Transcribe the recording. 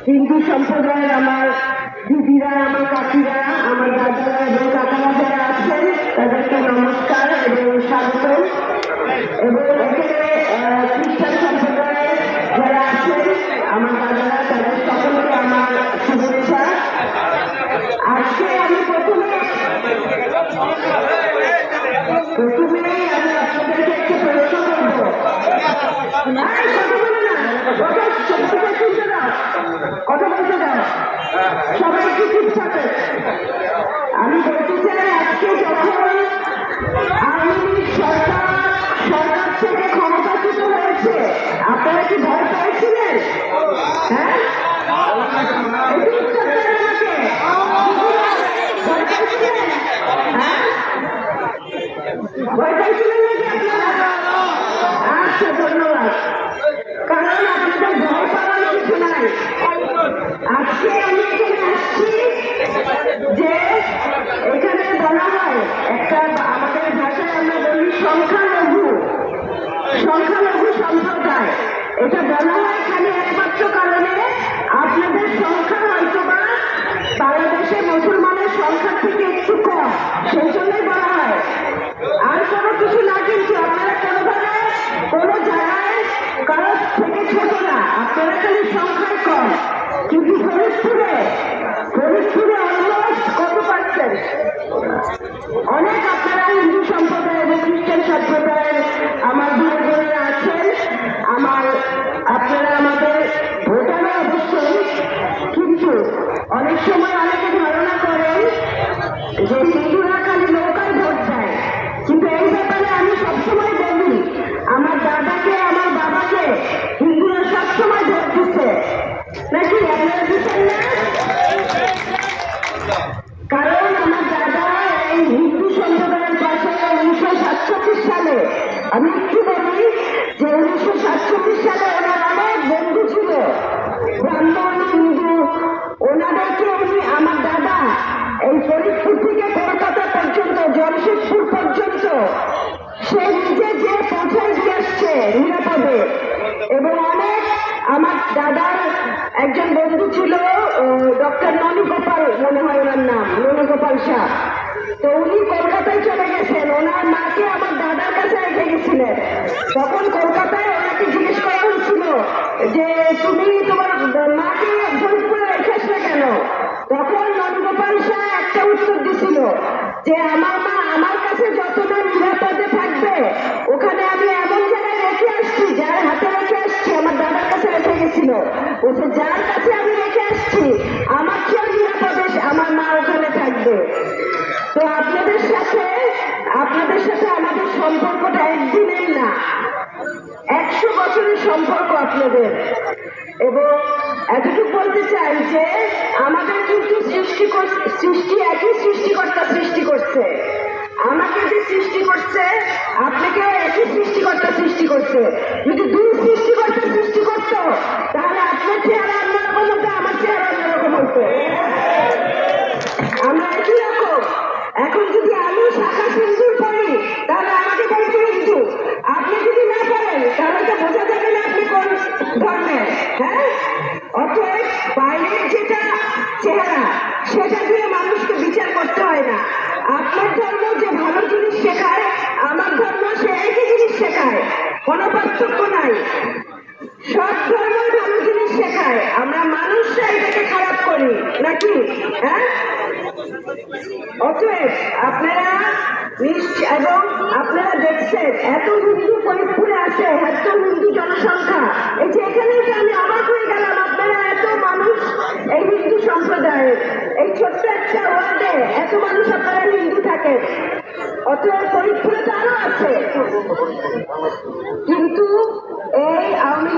হিন্দু সম্প্রদায়ের আমার দিদিরা, আমার কাকিরা, আমার দাদারা এবং কাকারা যারা আছেন তাদেরকে নমস্কার এবং স্বাগত। এবং এখানে খ্রিস্টান সম্প্রদায়ের যারা আছেন আমার দাদারা, তাদের সকলকে আমার শুভেচ্ছা। আজকে আমি প্রথমেই আমি আপনাদেরকে একটু প্রশ্ন করবো। কথা বলতে দাও, সবাইকে ঠিক থাকে। আমি বলতে চাই, আজকে যখন আওয়ামী লীগ সরকার থেকে ক্ষমতাচ্যুত হয়েছে, আপনারা কি ভয় পেয়েছিলেন? হ্যাঁ, ভয় পাইছিলেন নাকি আপনারা? আচ্ছা, ধন্যবাদ। কারণ আপনাদের ভয় পাওয়ার কিছু নাই। আজকে আমি এখানে আসছি যে এখানে বলা হয় একটা, আমাদের ভাষায় আমরা বলি সংখ্যালঘু সম্প্রদায়। এটা বলা হয় খালি একমাত্র কারণে আপনাদের সংখ্যা হয়তো বা বাংলাদেশে মুসলমানের সংখ্যার থেকে একটু কম, সেই জন্যই বলা হয়। আর কোনো কিছু না, কিন্তু আপনারা কোনোভাবে কোনো জায়গায় কারোর থেকে ছোট না, আপনারা খালি সংখ্যায় কম। কিন্তু ফরিদপুরে অলমোস্ট কত পার্সেন্ট? অনেক আপনারা হিন্দু সম্প্রদায় এবং খ্রিস্টান সম্প্রদায়ের আমার ভাই বোনেরা আছেন। আপনারা আমাদের ভোটারও অবশ্যই, কিন্তু অনেক সময় অনেকে ধারণা করেন যে হিন্দুরা খালি নৌকায় ভোট দেয়। কিন্তু এই ব্যাপারে আমি সবসময় বলি, আমার দাদাকে, আমার বাবাকে হিন্দুরা সবসময় ভোট দিচ্ছে, নাকি আপনারা দিচ্ছেন না? কারণ আমার দাদা এই হিন্দু সম্প্রদায়ের পাশে 1947 সালে, আমি একটু বলি যে 1947 সালে ওনার অনেক বন্ধু ছিল, ব্রাহ্মণ, হিন্দু। ওনাদেরকে আমার দাদা এই ফরিদপুর থেকে কলকাতা পর্যন্ত, জমশেদপুর পর্যন্ত সে নিজে যে পৌঁছায় দিয়ে আসছে নিরাপদে। এবং অনেক আমার দাদার একজন বন্ধু ছিল ডক্টর ননীগোপাল, মনে হয় ওনার নাম, ননীগোপাল শাহ। তো উনি কলকাতায় চলে গেছেন, ওনার মাকে আমার দাদার কাছে রেখে গেছিলেন। তখন কলকাতায় ওনাকে জিজ্ঞেস করা হয়েছিল যে তুমি তোমার মাকে ফরিদপুরে রেখে আসলে কেন? তখন ননীগোপাল শাহ একটা উত্তর দিছিল যে আমার মা আমার কাছে যত না নিরাপদে থাকবে, ওখানে আমি এমন জায়গায় রেখে আসছি, যার হাতে রেখে আসছি, আমার দাদার কাছে রেখে গেছিল, বলছে যার কাছে আমি রেখে আসছি আমার চেয়ে নিরাপদে আমার মা ওখানে থাকবে। তো আপনাদের সাথে আমাদের সম্পর্কটা একদিনের না, 100 বছরের সম্পর্ক আপনাদের। এবং এতটুকু বলতে চাই যে আমাদের কিন্তু সৃষ্টি একই সৃষ্টিকর্তা সৃষ্টি করছে। আমাকে যে সৃষ্টি করছে, আপনাকেও একই সৃষ্টিকর্তা সৃষ্টি করছে। যদি দুই সৃষ্টিকর্তা সৃষ্টি করতো, তাহলে আপনার চেহারা অন্যরকম হতো, আমার চেহারা অন্যরকম হতো। আমরা একই রকম। এখন যদি আমি শাখা সিন্দুর পড়ি, তাহলে আমাকে বলতে হিন্দু। আপনি যদি না পড়েন, তাহলে তো বোঝা যাবে না আপনি কোন ধর্মের। হ্যাঁ, অতএব বাইরের যেটা চেহারা, সেটা দিয়ে মানুষকে বিচার করতে হয় না। আপনার ধর্ম যে ভালো জিনিস শেখায়, আমার ধর্ম সে একই জিনিস শেখায়, কোনো পার্থক্য নাই। সব ধর্মই ভালো জিনিস শেখায়, আমরা মানুষরা এটাকে খারাপ করি নাকি? হ্যাঁ, অতএব আপনারা এবং আপনারা দেখছেন এত হিন্দু ফরিদপুরে আছে, এত হিন্দু জনসংখ্যা। এই যে এখানেই তো আমি অবাক হয়ে গেলাম, আপনারা এত মানুষ এই হিন্দু সম্প্রদায়ের, এই ছোট্ট একটা ওয়ার্ডে এত মানুষ আপনারা হিন্দু থাকেন। অতএব ফরিদপুরে তো আরো আছে,